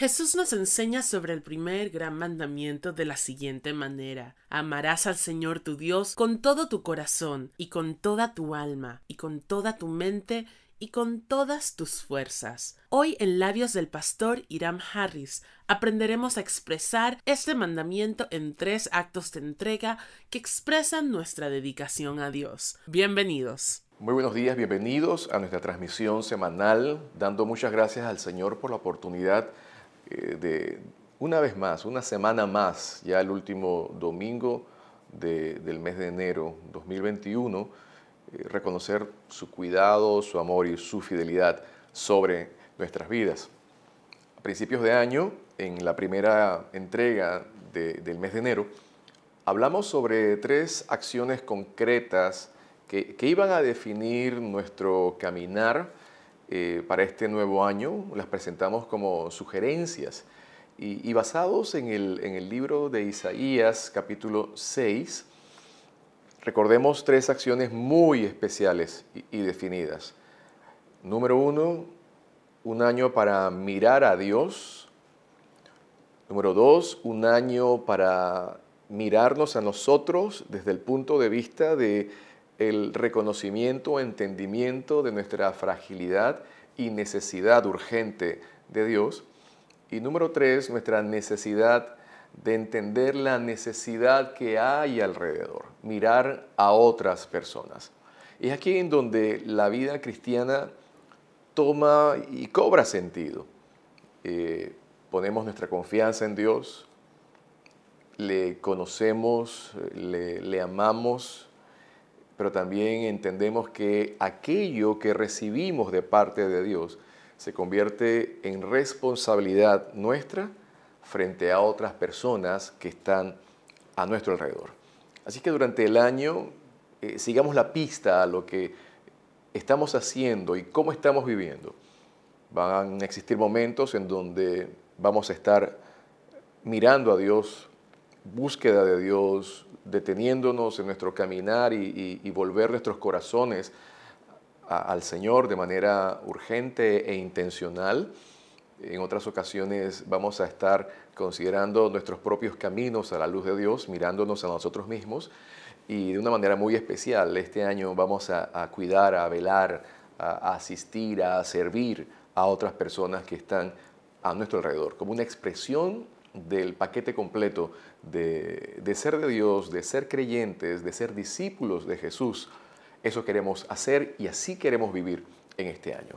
Jesús nos enseña sobre el primer gran mandamiento de la siguiente manera: amarás al Señor tu Dios con todo tu corazón, y con toda tu alma, y con toda tu mente, y con todas tus fuerzas. Hoy, en labios del pastor Hiram Harris, aprenderemos a expresar este mandamiento en 3 actos de entrega que expresan nuestra dedicación a Dios. Bienvenidos. Muy buenos días, bienvenidos a nuestra transmisión semanal, dando muchas gracias al Señor por la oportunidad de una vez más, una semana más, ya el último domingo del mes de enero 2021, reconocer su cuidado, su amor y su fidelidad sobre nuestras vidas. A principios de año, en la primera entrega del mes de enero, hablamos sobre 3 acciones concretas que iban a definir nuestro caminar para este nuevo año. Las presentamos como sugerencias y basados en el libro de Isaías capítulo 6, recordemos 3 acciones muy especiales y definidas. Número 1, un año para mirar a Dios. Número 2, un año para mirarnos a nosotros desde el punto de vista de el reconocimiento, entendimiento de nuestra fragilidad y necesidad urgente de Dios. Y número 3, nuestra necesidad de entender la necesidad que hay alrededor, mirar a otras personas. Y es aquí en donde la vida cristiana toma y cobra sentido. Ponemos nuestra confianza en Dios, le conocemos, le amamos, pero también entendemos que aquello que recibimos de parte de Dios se convierte en responsabilidad nuestra frente a otras personas que están a nuestro alrededor. Así que durante el año sigamos la pista a lo que estamos haciendo y cómo estamos viviendo. Van a existir momentos en donde vamos a estar mirando a Dios, búsqueda de Dios, deteniéndonos en nuestro caminar y volver nuestros corazones al Señor de manera urgente e intencional. En otras ocasiones vamos a estar considerando nuestros propios caminos a la luz de Dios, mirándonos a nosotros mismos, y de una manera muy especial este año vamos a cuidar, a velar, a asistir, a servir a otras personas que están a nuestro alrededor, como una expresión del paquete completo de ser de Dios, de ser creyentes, de ser discípulos de Jesús. Eso queremos hacer y así queremos vivir en este año.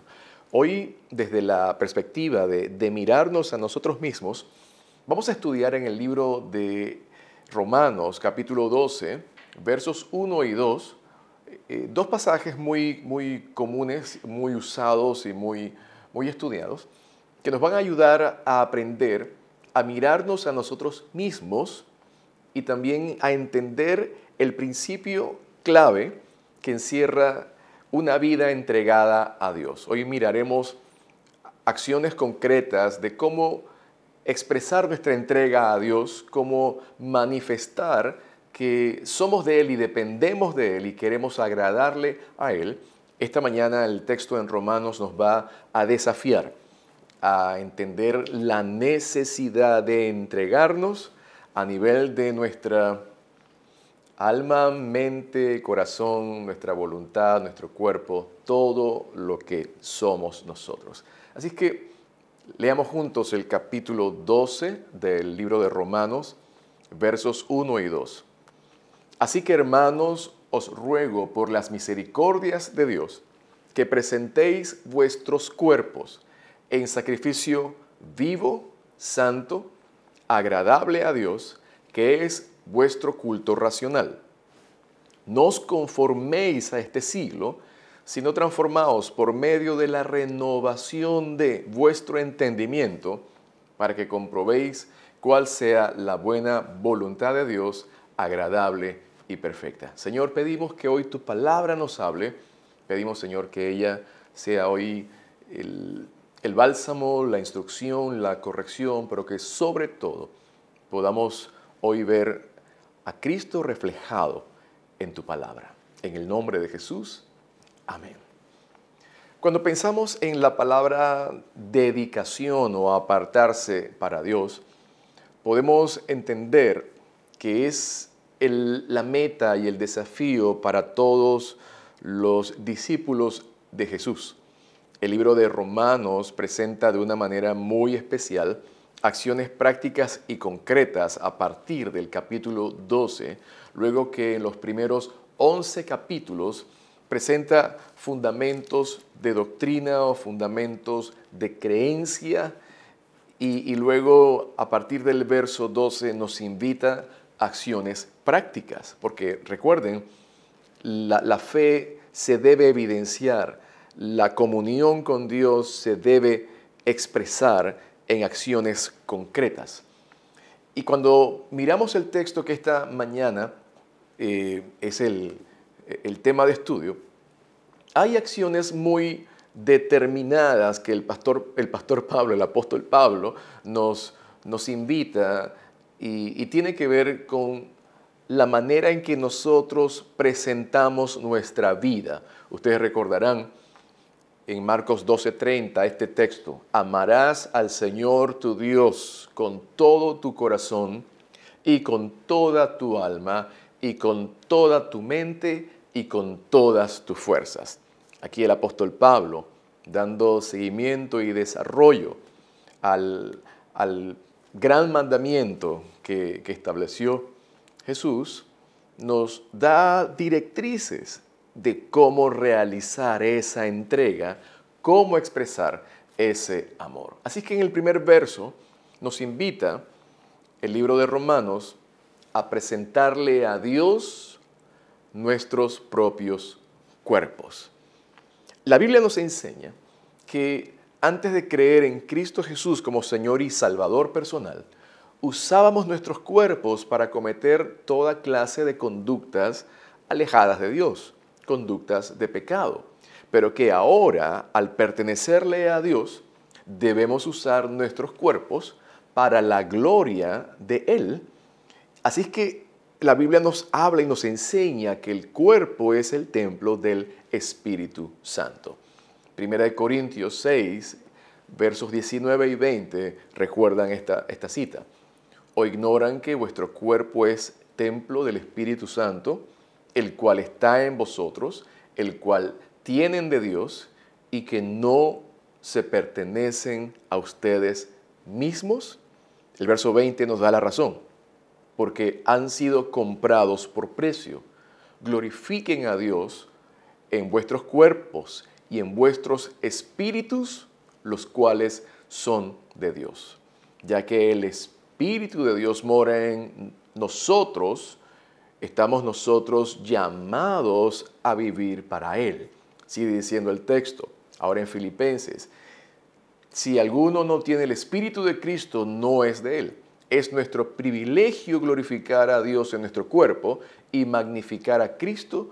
Hoy, desde la perspectiva de mirarnos a nosotros mismos, vamos a estudiar en el libro de Romanos, capítulo 12, versos 1 y 2, 2 pasajes muy comunes, muy usados y muy estudiados, que nos van a ayudar a aprender a mirarnos a nosotros mismos y también a entender el principio clave que encierra una vida entregada a Dios. Hoy miraremos acciones concretas de cómo expresar nuestra entrega a Dios, cómo manifestar que somos de Él y dependemos de Él y queremos agradarle a Él. Esta mañana el texto en Romanos nos va a desafiar a entender la necesidad de entregarnos a nivel de nuestra alma, mente, corazón, nuestra voluntad, nuestro cuerpo, todo lo que somos nosotros. Así que leamos juntos el capítulo 12 del libro de Romanos, versos 1 y 2. Así que, hermanos, os ruego por las misericordias de Dios que presentéis vuestros cuerpos en sacrificio vivo, santo, agradable a Dios, que es vuestro culto racional. No os conforméis a este siglo, sino transformaos por medio de la renovación de vuestro entendimiento, para que comprobéis cuál sea la buena voluntad de Dios, agradable y perfecta. Señor, pedimos que hoy tu palabra nos hable. Pedimos, Señor, que ella sea hoy el bálsamo, la instrucción, la corrección, pero que sobre todo podamos hoy ver a Cristo reflejado en tu palabra. En el nombre de Jesús, amén. Cuando pensamos en la palabra dedicación o apartarse para Dios, podemos entender que es la meta y el desafío para todos los discípulos de Jesús. El libro de Romanos presenta de una manera muy especial acciones prácticas y concretas a partir del capítulo 12, luego que en los primeros 11 capítulos presenta fundamentos de doctrina o fundamentos de creencia y luego a partir del verso 12 nos invita a acciones prácticas, porque recuerden, la fe se debe evidenciar, la comunión con Dios se debe expresar en acciones concretas. Y cuando miramos el texto que esta mañana es el tema de estudio, hay acciones muy determinadas que el pastor Pablo, el apóstol Pablo, nos invita y tiene que ver con la manera en que nosotros presentamos nuestra vida. Ustedes recordarán en Marcos 12:30 este texto: amarás al Señor tu Dios con todo tu corazón y con toda tu alma y con toda tu mente y con todas tus fuerzas. Aquí el apóstol Pablo, dando seguimiento y desarrollo al gran mandamiento que estableció Jesús, nos da directrices de cómo realizar esa entrega, cómo expresar ese amor. Así que en el primer verso nos invita el libro de Romanos a presentarle a Dios nuestros propios cuerpos. La Biblia nos enseña que antes de creer en Cristo Jesús como Señor y Salvador personal, usábamos nuestros cuerpos para cometer toda clase de conductas alejadas de Dios, conductas de pecado, pero que ahora, al pertenecerle a Dios, debemos usar nuestros cuerpos para la gloria de Él. Así es que la Biblia nos habla y nos enseña que el cuerpo es el templo del Espíritu Santo. Primera de Corintios 6, versos 19 y 20 recuerdan esta cita. ¿O ignoran que vuestro cuerpo es templo del Espíritu Santo, el cual está en vosotros, el cual tienen de Dios, y que no se pertenecen a ustedes mismos? El verso 20 nos da la razón. Porque han sido comprados por precio. Glorifiquen a Dios en vuestros cuerpos y en vuestros espíritus, los cuales son de Dios. Ya que el Espíritu de Dios mora en nosotros, estamos nosotros llamados a vivir para Él. Sigue diciendo el texto, ahora en Filipenses: si alguno no tiene el Espíritu de Cristo, no es de Él. Es nuestro privilegio glorificar a Dios en nuestro cuerpo y magnificar a Cristo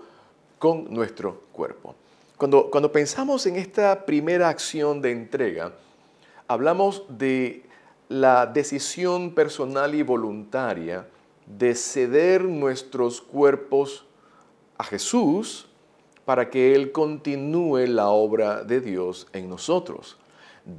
con nuestro cuerpo. Cuando pensamos en esta primera acción de entrega, hablamos de la decisión personal y voluntaria de ceder nuestros cuerpos a Jesús para que Él continúe la obra de Dios en nosotros.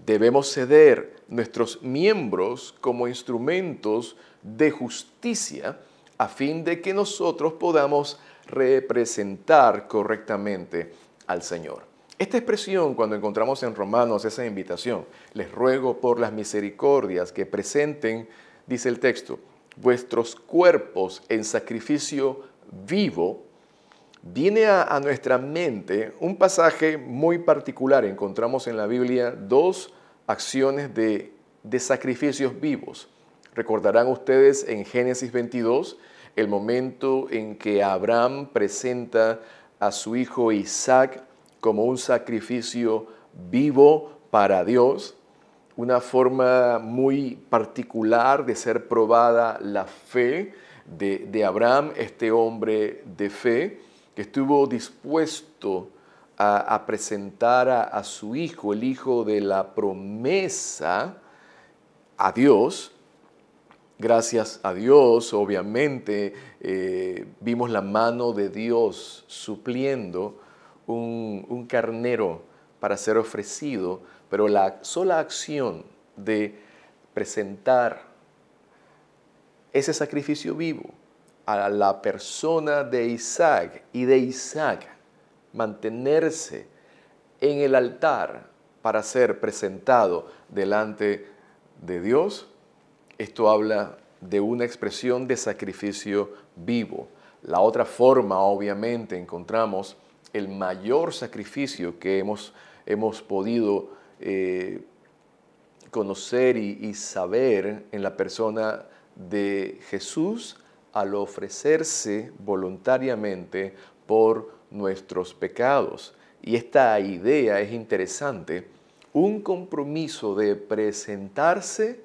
Debemos ceder nuestros miembros como instrumentos de justicia a fin de que nosotros podamos representar correctamente al Señor. Esta expresión, cuando encontramos en Romanos esa invitación, les ruego por las misericordias que presenten, dice el texto, vuestros cuerpos en sacrificio vivo, viene a nuestra mente un pasaje muy particular. Encontramos en la Biblia dos acciones de sacrificios vivos. Recordarán ustedes en Génesis 22 el momento en que Abraham presenta a su hijo Isaac como un sacrificio vivo para Dios, una forma muy particular de ser probada la fe de Abraham, este hombre de fe, que estuvo dispuesto a presentar a su hijo, el hijo de la promesa, a Dios. Gracias a Dios, obviamente, vimos la mano de Dios supliendo un carnero para ser ofrecido, pero la sola acción de presentar ese sacrificio vivo a la persona de Isaac y de Isaac mantenerse en el altar para ser presentado delante de Dios, esto habla de una expresión de sacrificio vivo. La otra forma, obviamente, encontramos el mayor sacrificio que hemos podido conocer y saber en la persona de Jesús al ofrecerse voluntariamente por nuestros pecados. Y esta idea es interesante, un compromiso de presentarse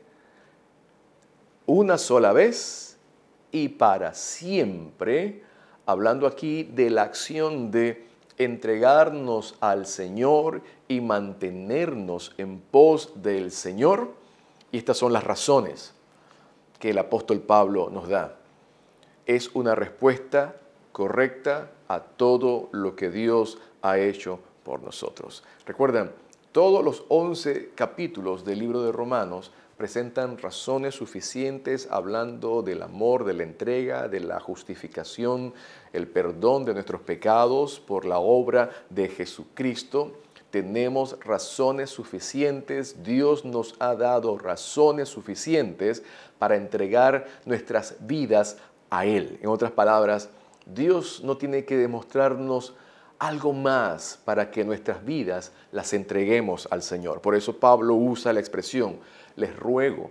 una sola vez y para siempre, hablando aquí de la acción de entregarnos al Señor y mantenernos en pos del Señor. Y estas son las razones que el apóstol Pablo nos da. Es una respuesta correcta a todo lo que Dios ha hecho por nosotros. Recuerden, todos los 11 capítulos del libro de Romanos presentan razones suficientes hablando del amor, de la entrega, de la justificación, el perdón de nuestros pecados por la obra de Jesucristo. Tenemos razones suficientes, Dios nos ha dado razones suficientes para entregar nuestras vidas a Él. En otras palabras, Dios no tiene que demostrarnos algo más para que nuestras vidas las entreguemos al Señor. Por eso Pablo usa la expresión, les ruego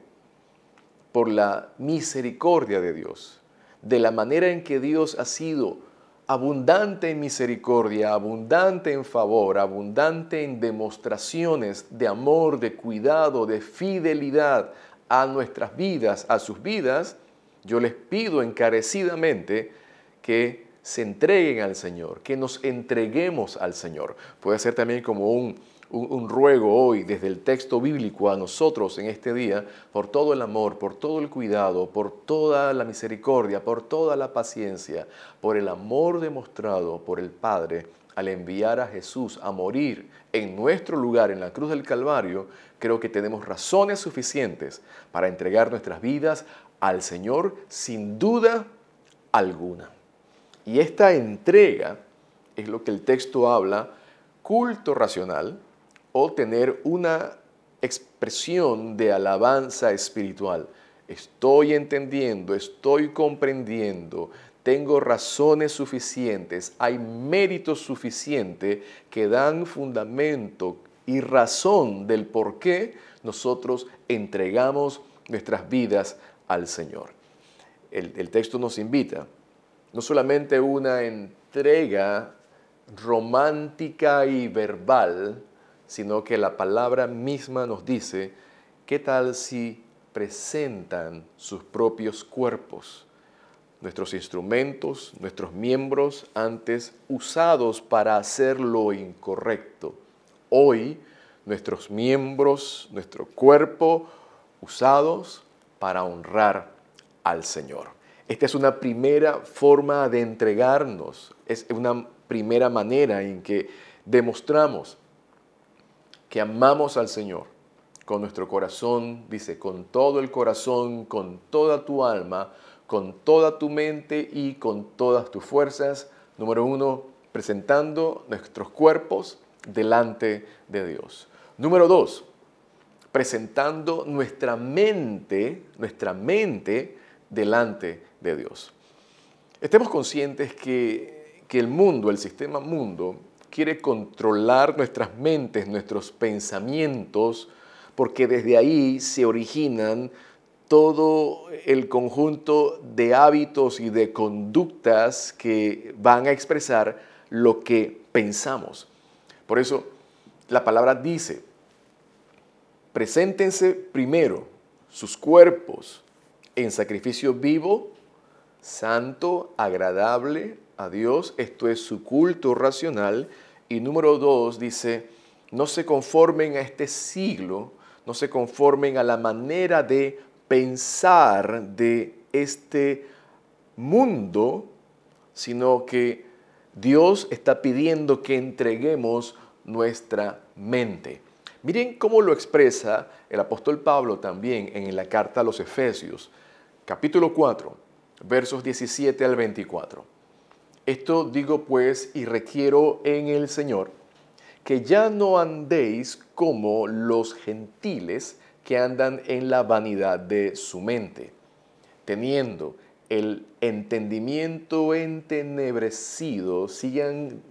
por la misericordia de Dios, de la manera en que Dios ha sido abundante en misericordia, abundante en favor, abundante en demostraciones de amor, de cuidado, de fidelidad a nuestras vidas, a sus vidas, yo les pido encarecidamente que se entreguen al Señor, que nos entreguemos al Señor. Puede ser también como un ruego hoy desde el texto bíblico a nosotros en este día por todo el amor, por todo el cuidado, por toda la misericordia, por toda la paciencia, por el amor demostrado por el Padre al enviar a Jesús a morir en nuestro lugar en la cruz del Calvario. Creo que tenemos razones suficientes para entregar nuestras vidas al Señor sin duda alguna. Y esta entrega es lo que el texto habla, culto racional, o tener una expresión de alabanza espiritual. Estoy entendiendo, estoy comprendiendo, tengo razones suficientes, hay méritos suficientes que dan fundamento y razón del por qué nosotros entregamos nuestras vidas al Señor. El texto nos invita no solamente una entrega romántica y verbal, sino que la palabra misma nos dice, ¿qué tal si presentan sus propios cuerpos, nuestros instrumentos, nuestros miembros antes usados para hacer lo incorrecto? Hoy, nuestros miembros, nuestro cuerpo, usados para honrar al Señor. Esta es una primera forma de entregarnos, es una primera manera en que demostramos que amamos al Señor con nuestro corazón, dice, con todo el corazón, con toda tu alma, con toda tu mente y con todas tus fuerzas. Número 1, presentando nuestros cuerpos delante de Dios. Número 2, presentando nuestra mente delante de Dios. Estemos conscientes que el mundo, el sistema mundo, quiere controlar nuestras mentes, nuestros pensamientos, porque desde ahí se originan todo el conjunto de hábitos y de conductas que van a expresar lo que pensamos. Por eso la palabra dice, preséntense primero sus cuerpos en sacrificio vivo, santo, agradable a Dios. Esto es su culto racional. Y número 2 dice, no se conformen a este siglo, no se conformen a la manera de pensar de este mundo, sino que Dios está pidiendo que entreguemos nuestra mente. Miren cómo lo expresa el apóstol Pablo también en la carta a los Efesios, capítulo 4, versos 17 al 24. Esto digo pues y requiero en el Señor, que ya no andéis como los gentiles que andan en la vanidad de su mente, teniendo el entendimiento entenebrecido. Sigan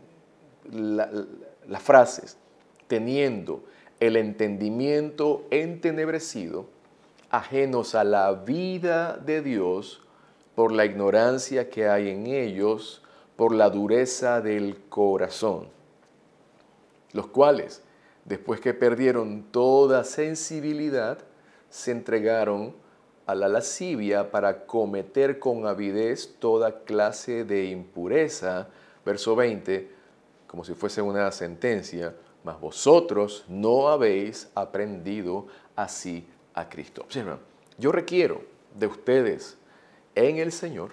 las frases: teniendo el entendimiento entenebrecido, ajenos a la vida de Dios por la ignorancia que hay en ellos, por la dureza del corazón, los cuales, después que perdieron toda sensibilidad, se entregaron a la lascivia para cometer con avidez toda clase de impureza. Verso 20, como si fuese una sentencia: mas vosotros no habéis aprendido así a Cristo. Observen, yo requiero de ustedes en el Señor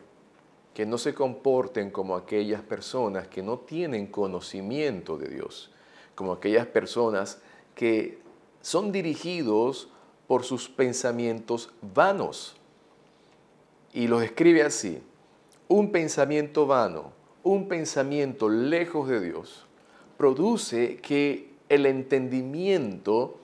que no se comporten como aquellas personas que no tienen conocimiento de Dios, como aquellas personas que son dirigidos por sus pensamientos vanos. Y los describe así: un pensamiento vano, un pensamiento lejos de Dios, produce que el entendimiento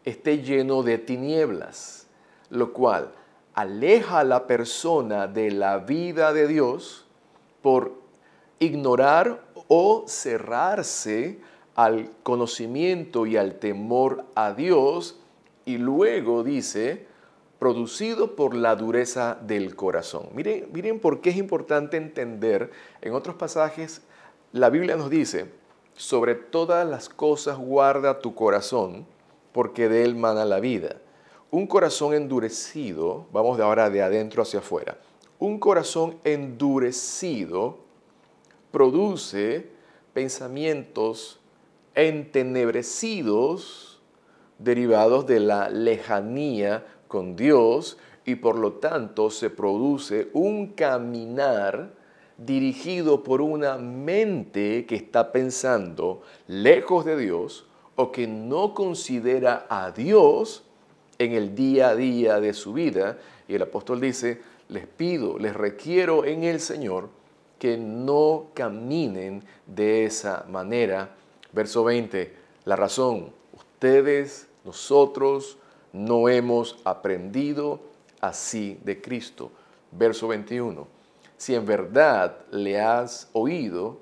esté lleno de tinieblas, lo cual aleja a la persona de la vida de Dios por ignorar o cerrarse al conocimiento y al temor a Dios. Y luego dice, producido por la dureza del corazón. Miren por qué es importante entender. En otros pasajes la Biblia nos dice: sobre todas las cosas guarda tu corazón, porque de él mana la vida. Un corazón endurecido, vamos de ahora de adentro hacia afuera, un corazón endurecido produce pensamientos entenebrecidos derivados de la lejanía con Dios, y por lo tanto se produce un caminar dirigido por una mente que está pensando lejos de Dios o que no considera a Dios en el día a día de su vida. Y el apóstol dice: les pido, les requiero en el Señor que no caminen de esa manera. Verso 20, la razón: ustedes, nosotros, no hemos aprendido así de Cristo. Verso 21, si en verdad le has oído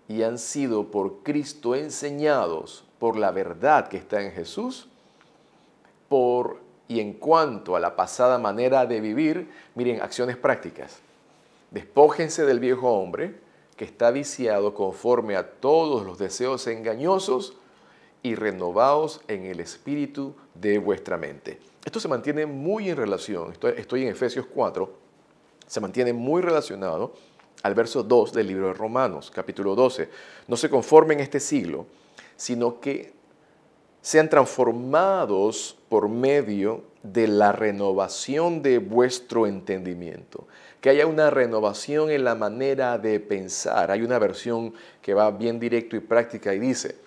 y han sido por Cristo enseñados por la verdad que está en Jesús, y en cuanto a la pasada manera de vivir, miren, acciones prácticas. Despójense del viejo hombre que está viciado conforme a todos los deseos engañosos, y renovaos en el espíritu de vuestra mente. Esto se mantiene muy en relación, estoy en Efesios 4, se mantiene muy relacionado al verso 2 del libro de Romanos, capítulo 12. No se conformen este siglo, sino que sean transformados por medio de la renovación de vuestro entendimiento. Que haya una renovación en la manera de pensar. Hay una versión que va bien directo y práctica y dice: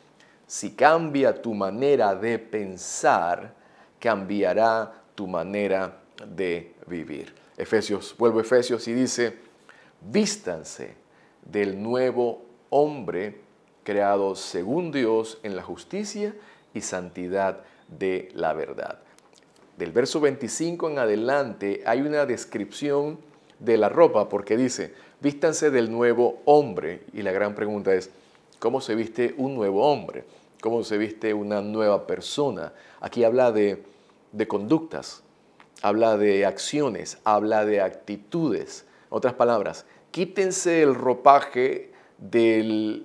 si cambia tu manera de pensar, cambiará tu manera de vivir. Vuelvo a Efesios y dice: vístanse del nuevo hombre creado según Dios en la justicia y santidad de la verdad. Del verso 25 en adelante hay una descripción de la ropa, porque dice: vístanse del nuevo hombre. Y la gran pregunta es: ¿cómo se viste un nuevo hombre? ¿Cómo se viste una nueva persona? Aquí habla de conductas, habla de acciones, habla de actitudes. En otras palabras, quítense el ropaje de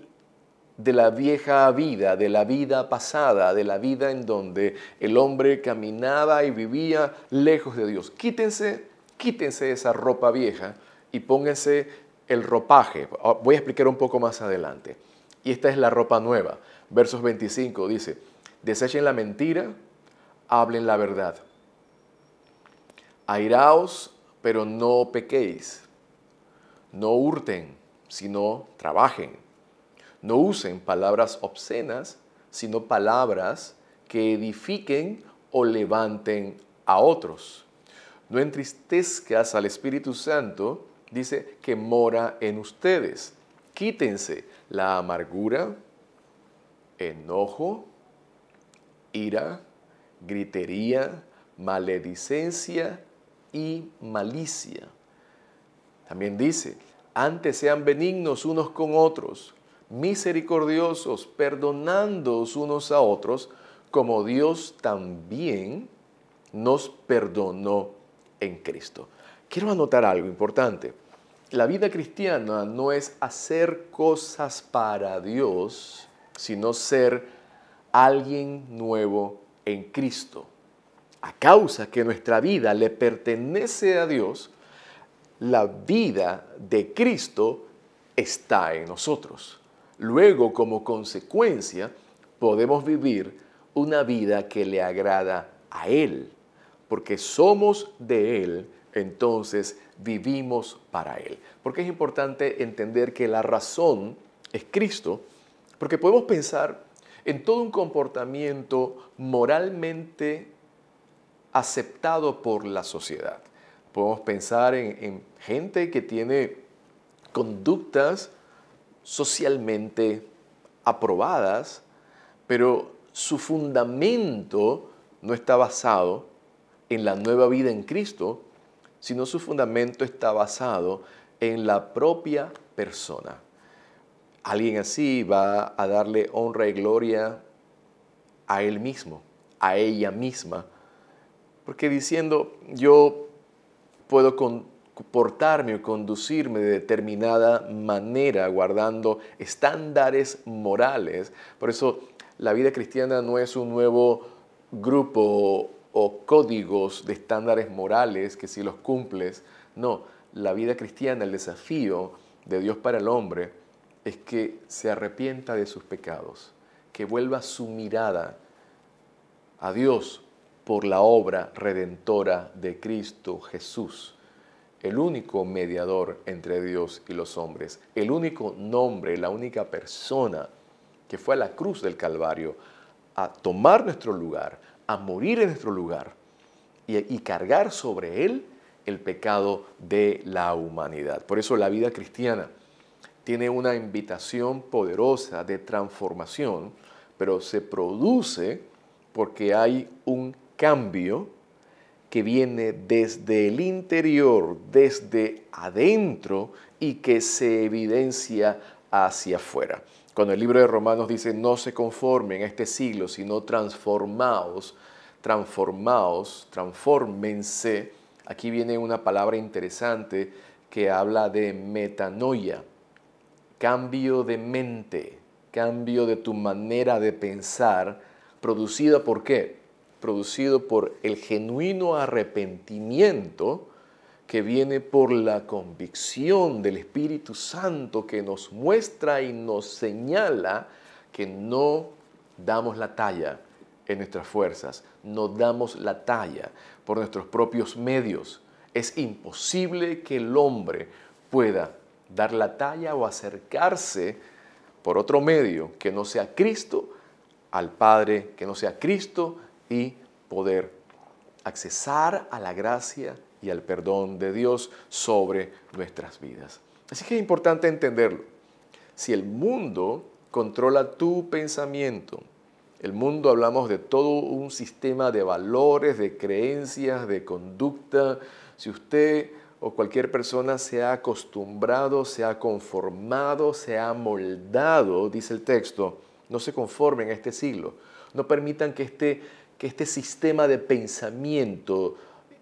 la vieja vida, de la vida pasada, de la vida en donde el hombre caminaba y vivía lejos de Dios. Quítense esa ropa vieja y pónganse el ropaje. Voy a explicar un poco más adelante. Y esta es la ropa nueva. Versos 25 dice: desechen la mentira, hablen la verdad. Airaos, pero no pequéis. No hurten, sino trabajen. No usen palabras obscenas, sino palabras que edifiquen o levanten a otros. No entristezcas al Espíritu Santo, dice, que mora en ustedes. Quítense la amargura, enojo, ira, gritería, maledicencia y malicia. También dice, antes sean benignos unos con otros, misericordiosos, perdonándoos unos a otros, como Dios también nos perdonó en Cristo. Quiero anotar algo importante. La vida cristiana no es hacer cosas para Dios, sino ser alguien nuevo en Cristo. A causa que nuestra vida le pertenece a Dios, la vida de Cristo está en nosotros. Luego, como consecuencia, podemos vivir una vida que le agrada a Él. Porque somos de Él, entonces vivimos para Él. Porque es importante entender que la razón es Cristo, porque podemos pensar en todo un comportamiento moralmente aceptado por la sociedad. Podemos pensar en gente que tiene conductas socialmente aprobadas, pero su fundamento no está basado en la nueva vida en Cristo, sino su fundamento está basado en la propia persona. Alguien así va a darle honra y gloria a él mismo, a ella misma, porque diciendo yo puedo comportarme o conducirme de determinada manera, guardando estándares morales. Por eso la vida cristiana no es un nuevo grupo o códigos de estándares morales que si los cumples, no, la vida cristiana, el desafío de Dios para el hombre es que se arrepienta de sus pecados, que vuelva su mirada a Dios por la obra redentora de Cristo Jesús, el único mediador entre Dios y los hombres, el único nombre, la única persona que fue a la cruz del Calvario a tomar nuestro lugar, a morir en nuestro lugar y cargar sobre él el pecado de la humanidad. Por eso la vida cristiana tiene una invitación poderosa de transformación, pero se produce porque hay un cambio que viene desde el interior, desde adentro y que se evidencia hacia afuera. Cuando el libro de Romanos dice no se conformen a este siglo, sino transformaos, transfórmense, aquí viene una palabra interesante que habla de metanoia, cambio de mente, cambio de tu manera de pensar, producida ¿por qué? Producido por el genuino arrepentimiento que viene por la convicción del Espíritu Santo que nos muestra y nos señala que no damos la talla en nuestras fuerzas, no damos la talla por nuestros propios medios. Es imposible que el hombre pueda dar la talla o acercarse por otro medio que no sea Cristo al Padre, que no sea Cristo y poder accesar a la gracia y al perdón de Dios sobre nuestras vidas. Así que es importante entenderlo. Si el mundo controla tu pensamiento, el mundo hablamos de todo un sistema de valores, de creencias, de conducta. Si usted o cualquier persona se ha acostumbrado, se ha conformado, se ha moldado, dice el texto, no se conformen a este siglo. No permitan que este sistema de pensamiento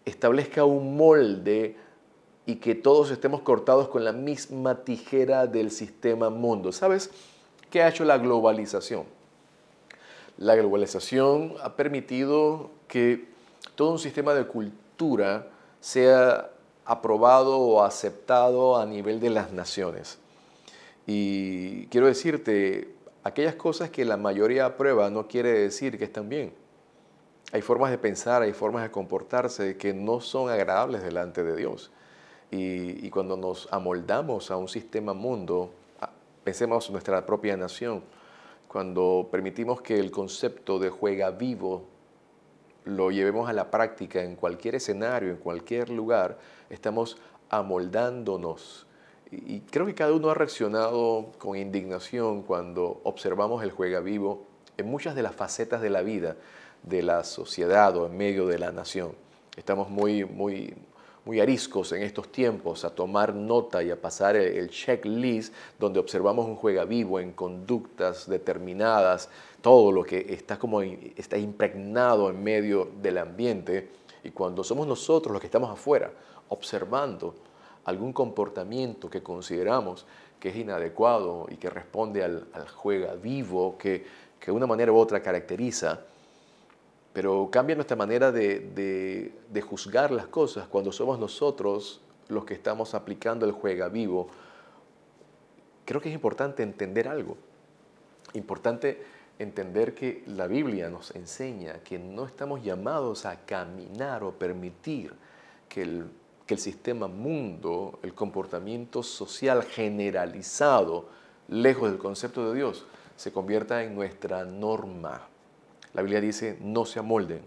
establezca un molde y que todos estemos cortados con la misma tijera del sistema mundo. ¿Sabes qué ha hecho la globalización? La globalización ha permitido que todo un sistema de cultura sea aprobado o aceptado a nivel de las naciones. Y quiero decirte, aquellas cosas que la mayoría aprueba no quiere decir que están bien. Hay formas de pensar, hay formas de comportarse que no son agradables delante de Dios. Y cuando nos amoldamos a un sistema mundo, pensemos en nuestra propia nación, cuando permitimos que el concepto de juega vivo lo llevemos a la práctica en cualquier escenario, en cualquier lugar, estamos amoldándonos. Y creo que cada uno ha reaccionado con indignación cuando observamos el juega vivo en muchas de las facetas de la vida, de la sociedad o en medio de la nación. Estamos muy ariscos en estos tiempos a tomar nota y a pasar el checklist donde observamos un juega vivo en conductas determinadas, todo lo que está impregnado en medio del ambiente. Y cuando somos nosotros los que estamos afuera observando algún comportamiento que consideramos que es inadecuado y que responde al juega vivo que de una manera u otra caracteriza, pero cambia nuestra manera de juzgar las cosas cuando somos nosotros los que estamos aplicando el juega vivo. Creo que es importante entender algo. Importante entender que la Biblia nos enseña que no estamos llamados a caminar o permitir que el sistema mundo, el comportamiento social generalizado, lejos del concepto de Dios, se convierta en nuestra norma. La Biblia dice, no se amolden,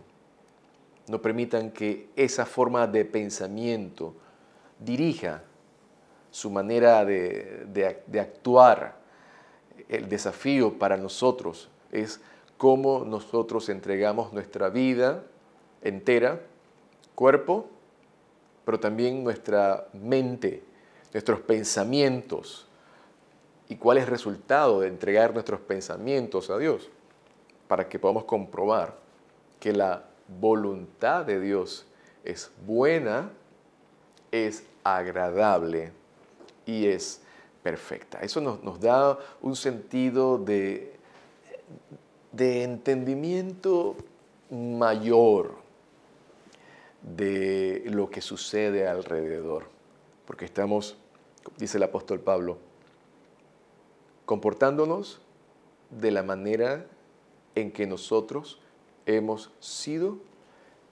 no permitan que esa forma de pensamiento dirija su manera de actuar. El desafío para nosotros es cómo nosotros entregamos nuestra vida entera, cuerpo, pero también nuestra mente, nuestros pensamientos, y cuál es el resultado de entregar nuestros pensamientos a Dios, para que podamos comprobar que la voluntad de Dios es buena, es agradable y es perfecta. Eso nos da un sentido de entendimiento mayor de lo que sucede alrededor, porque estamos, dice el apóstol Pablo, comportándonos de la manera en que nosotros hemos sido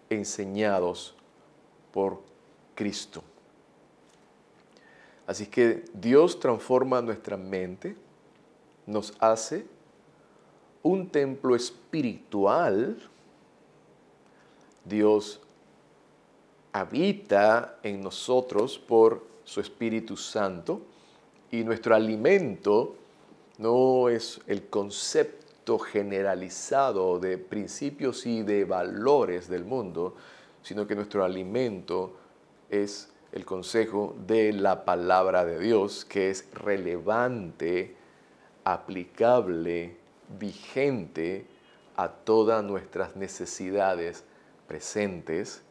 enseñados por Cristo. Así que Dios transforma nuestra mente, nos hace un templo espiritual. Dios habita en nosotros por su Espíritu Santo y nuestro alimento no es el concepto generalizado de principios y de valores del mundo, sino que nuestro alimento es el consejo de la palabra de Dios, que es relevante, aplicable, vigente a todas nuestras necesidades presentes,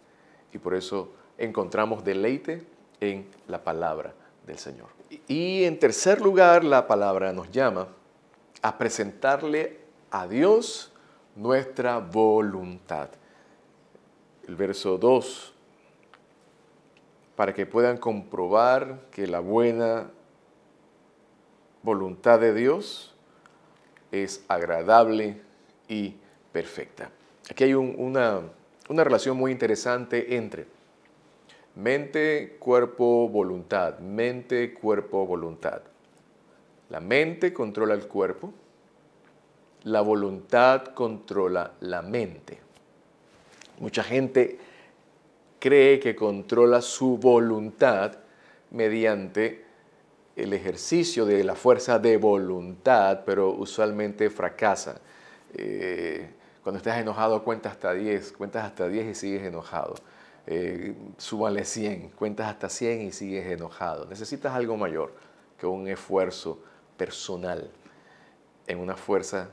y por eso encontramos deleite en la palabra del Señor. Y en tercer lugar, la palabra nos llama a presentarle a Dios nuestra voluntad. El verso 2, para que puedan comprobar que la buena voluntad de Dios es agradable y perfecta. Aquí hay una relación muy interesante entre mente, cuerpo, voluntad. Mente, cuerpo, voluntad. La mente controla el cuerpo. La voluntad controla la mente. Mucha gente cree que controla su voluntad mediante el ejercicio de la fuerza de voluntad, pero usualmente fracasa. Cuando estás enojado, cuentas hasta 10 y sigues enojado. Súmale 100, cuentas hasta 100 y sigues enojado. Necesitas algo mayor que un esfuerzo personal en una fuerza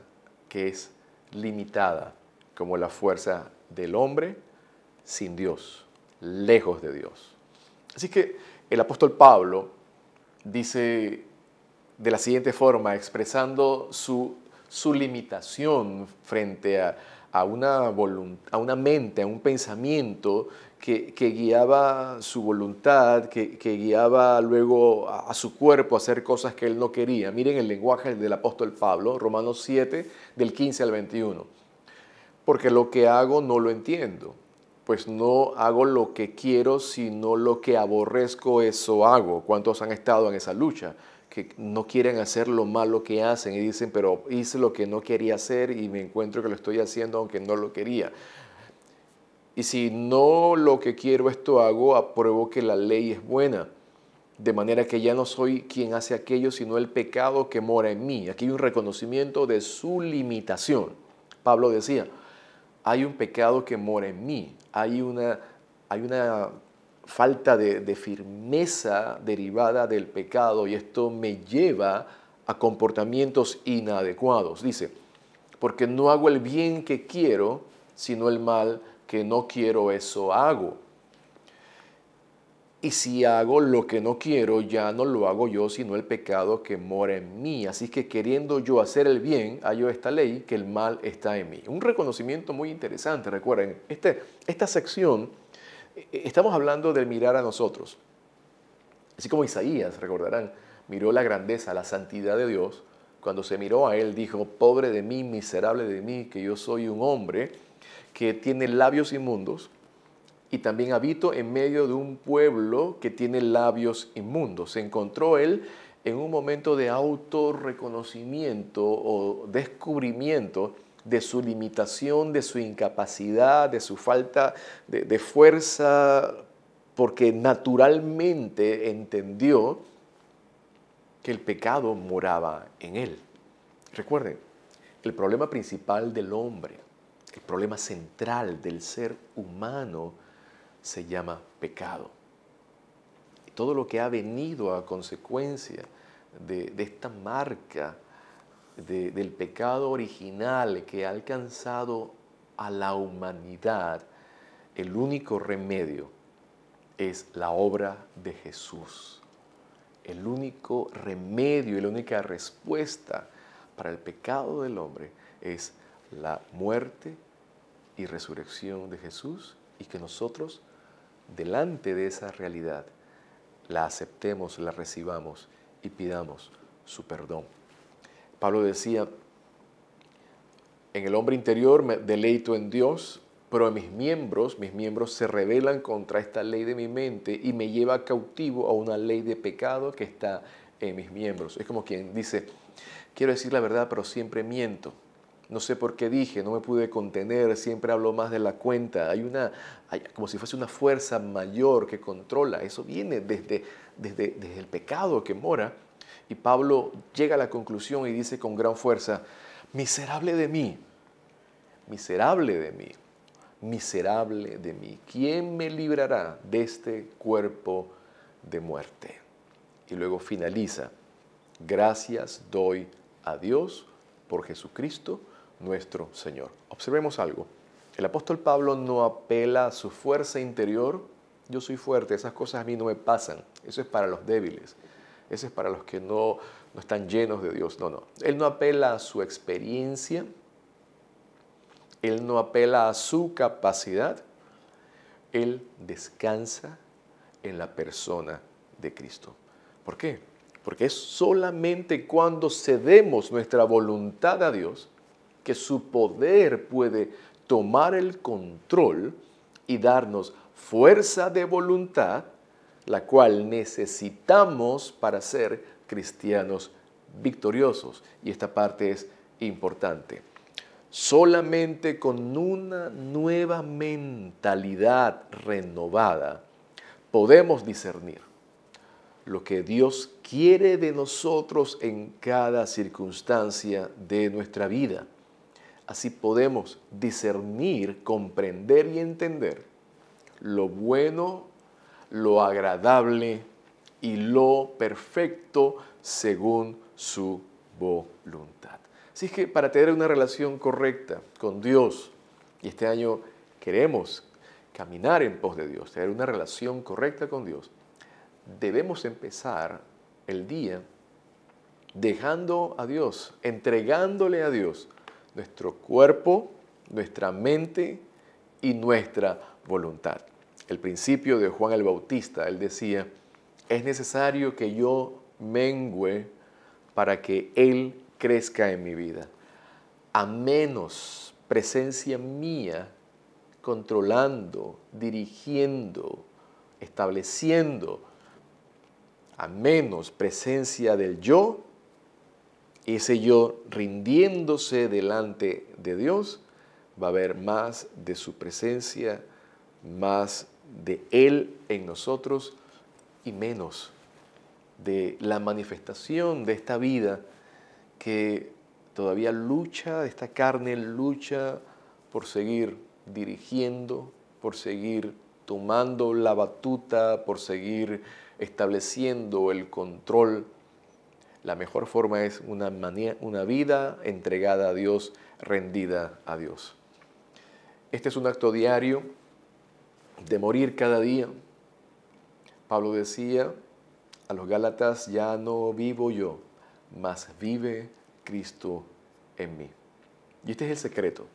que es limitada, como la fuerza del hombre sin Dios, lejos de Dios. Así que el apóstol Pablo dice de la siguiente forma, expresando su limitación frente a una mente, a un pensamiento que guiaba su voluntad, que guiaba luego a su cuerpo a hacer cosas que él no quería. Miren el lenguaje del apóstol Pablo, Romanos 7, del 15 al 21. Porque lo que hago no lo entiendo, pues no hago lo que quiero, sino lo que aborrezco, eso hago. ¿Cuántos han estado en esa lucha? que no quieren hacer lo malo que hacen y dicen, pero hice lo que no quería hacer y me encuentro que lo estoy haciendo aunque no lo quería. Y si no lo que quiero esto hago, apruebo que la ley es buena. De manera que ya no soy quien hace aquello, sino el pecado que mora en mí. Aquí hay un reconocimiento de su limitación. Pablo decía, hay un pecado que mora en mí. Hay una falta de firmeza derivada del pecado y esto me lleva a comportamientos inadecuados. Dice, porque no hago el bien que quiero, sino el mal que no quiero, eso hago. Y si hago lo que no quiero, ya no lo hago yo, sino el pecado que mora en mí. Así que queriendo yo hacer el bien, hallo esta ley, que el mal está en mí. Un reconocimiento muy interesante, recuerden, esta sección, estamos hablando del mirar a nosotros. Así como Isaías, recordarán, miró la grandeza, la santidad de Dios. Cuando se miró a él, dijo, pobre de mí, miserable de mí, que yo soy un hombre que tiene labios inmundos y también habito en medio de un pueblo que tiene labios inmundos. Se encontró él en un momento de autorreconocimiento o descubrimiento de su limitación, de su incapacidad, de su falta de fuerza, porque naturalmente entendió que el pecado moraba en él. Recuerden, el problema principal del hombre, el problema central del ser humano se llama pecado. Y todo lo que ha venido a consecuencia de esta marca del pecado original que ha alcanzado a la humanidad, el único remedio es la obra de Jesús. El único remedio y la única respuesta para el pecado del hombre es la muerte y resurrección de Jesús y que nosotros, delante de esa realidad, la aceptemos, la recibamos y pidamos su perdón. Pablo decía, en el hombre interior me deleito en Dios, pero mis miembros se rebelan contra esta ley de mi mente y me lleva cautivo a una ley de pecado que está en mis miembros. Es como quien dice, quiero decir la verdad, pero siempre miento. No sé por qué dije, no me pude contener, siempre hablo más de la cuenta. Hay como si fuese una fuerza mayor que controla. Eso viene desde el pecado que mora. Y Pablo llega a la conclusión y dice con gran fuerza, miserable de mí, miserable de mí, miserable de mí. ¿Quién me librará de este cuerpo de muerte? Y luego finaliza, gracias doy a Dios por Jesucristo nuestro Señor. Observemos algo. El apóstol Pablo no apela a su fuerza interior. Yo soy fuerte, esas cosas a mí no me pasan. Eso es para los débiles. Eso es para los que no están llenos de Dios. No. Él no apela a su experiencia. Él no apela a su capacidad. Él descansa en la persona de Cristo. ¿Por qué? Porque es solamente cuando cedemos nuestra voluntad a Dios que su poder puede tomar el control y darnos fuerza de voluntad, la cual necesitamos para ser cristianos victoriosos. Y esta parte es importante. Solamente con una nueva mentalidad renovada podemos discernir lo que Dios quiere de nosotros en cada circunstancia de nuestra vida. Así podemos discernir, comprender y entender lo bueno, lo agradable y lo perfecto según su voluntad. Así que para tener una relación correcta con Dios, y este año queremos caminar en pos de Dios, tener una relación correcta con Dios, debemos empezar el día dejando a Dios, entregándole a Dios nuestro cuerpo, nuestra mente y nuestra voluntad. El principio de Juan el Bautista, él decía, es necesario que yo mengüe para que Él crezca en mi vida. A menos presencia mía controlando, dirigiendo, estableciendo a menos presencia del yo, ese yo rindiéndose delante de Dios, va a haber más de su presencia, más de Él en nosotros y menos de la manifestación de esta vida que todavía lucha, esta carne lucha por seguir dirigiendo, por seguir tomando la batuta, por seguir estableciendo el control. La mejor forma es una vida entregada a Dios, rendida a Dios. Este es un acto diario de morir cada día. Pablo decía a los Gálatas, ya no vivo yo, mas vive Cristo en mí. Y este es el secreto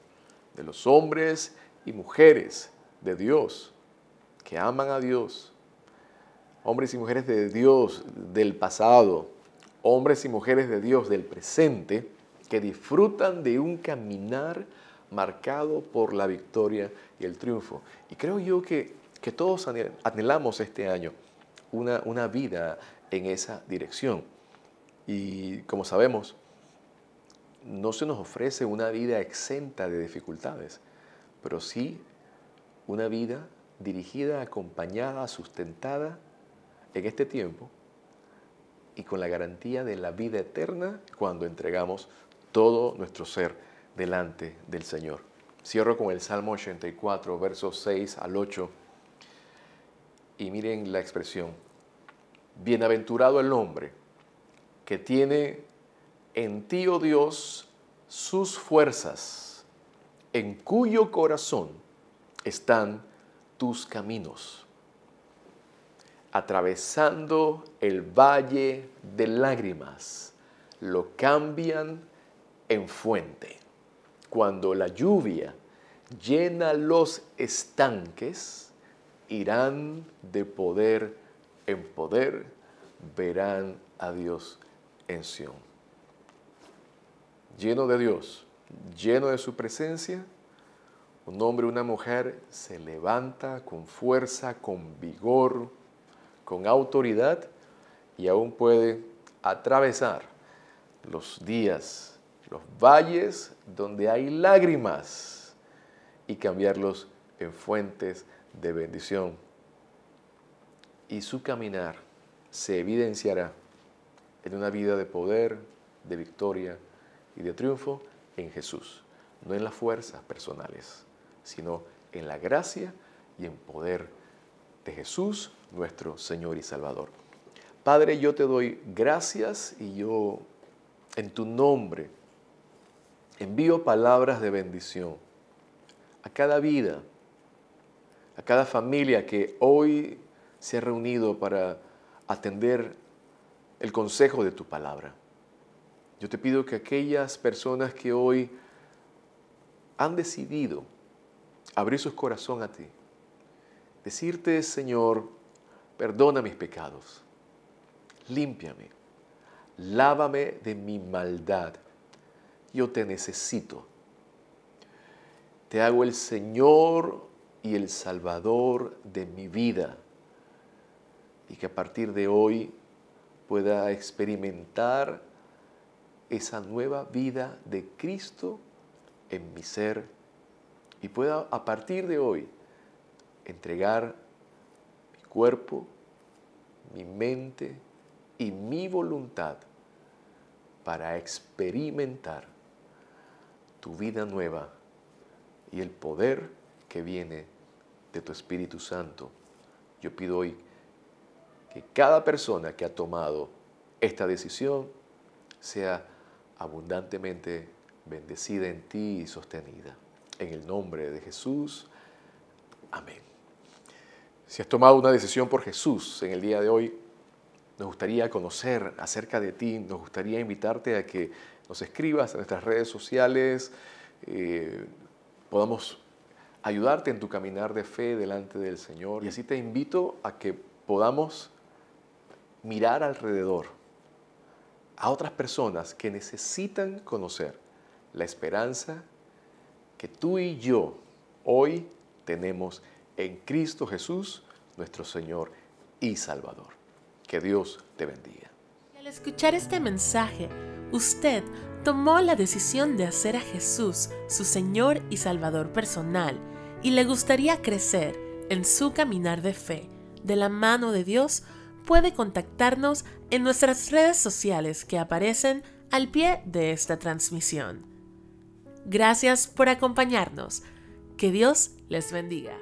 de los hombres y mujeres de Dios, que aman a Dios, hombres y mujeres de Dios del pasado, hombres y mujeres de Dios del presente, que disfrutan de un caminar marcado por la victoria y el triunfo. Y creo yo que todos anhelamos este año una vida en esa dirección. Y como sabemos, no se nos ofrece una vida exenta de dificultades, pero sí una vida dirigida, acompañada, sustentada en este tiempo y con la garantía de la vida eterna cuando entregamos todo nuestro ser delante del Señor. Cierro con el Salmo 84, versos 6 al 8, y miren la expresión: bienaventurado el hombre que tiene en ti, oh Dios, sus fuerzas, en cuyo corazón están tus caminos. Atravesando el valle de lágrimas, lo cambian en fuente. Cuando la lluvia llena los estanques, irán de poder en poder, verán a Dios en Sión. Lleno de Dios, lleno de su presencia, un hombre o una mujer se levanta con fuerza, con vigor, con autoridad, y aún puede atravesar los días, los valles donde hay lágrimas, y cambiarlos en fuentes de bendición. Y su caminar se evidenciará en una vida de poder, de victoria y de triunfo en Jesús, no en las fuerzas personales, sino en la gracia y en poder de Jesús, nuestro Señor y Salvador. Padre, yo te doy gracias y yo en tu nombre envío palabras de bendición a cada vida, a cada familia que hoy se ha reunido para atender el consejo de tu palabra. Yo te pido que aquellas personas que hoy han decidido abrir su corazón a ti, decirte: Señor, perdona mis pecados, límpiame, lávame de mi maldad, yo te necesito. Te hago el Señor y el Salvador de mi vida, y que a partir de hoy pueda experimentar esa nueva vida de Cristo en mi ser, y pueda a partir de hoy entregar mi cuerpo, mi mente y mi voluntad para experimentar tu vida nueva y el poder que viene de tu Espíritu Santo. Yo pido hoy que cada persona que ha tomado esta decisión sea abundantemente bendecida en ti y sostenida. En el nombre de Jesús. Amén. Si has tomado una decisión por Jesús en el día de hoy, nos gustaría conocer acerca de ti, nos gustaría invitarte a que nos escribas en nuestras redes sociales, podamos ayudarte en tu caminar de fe delante del Señor. Y así te invito a que podamos mirar alrededor a otras personas que necesitan conocer la esperanza que tú y yo hoy tenemos en Cristo Jesús, nuestro Señor y Salvador. Que Dios te bendiga. Al escuchar este mensaje, usted tomó la decisión de hacer a Jesús su Señor y Salvador personal y le gustaría crecer en su caminar de fe de la mano de Dios. Puede contactarnos en nuestras redes sociales que aparecen al pie de esta transmisión. Gracias por acompañarnos. Que Dios les bendiga.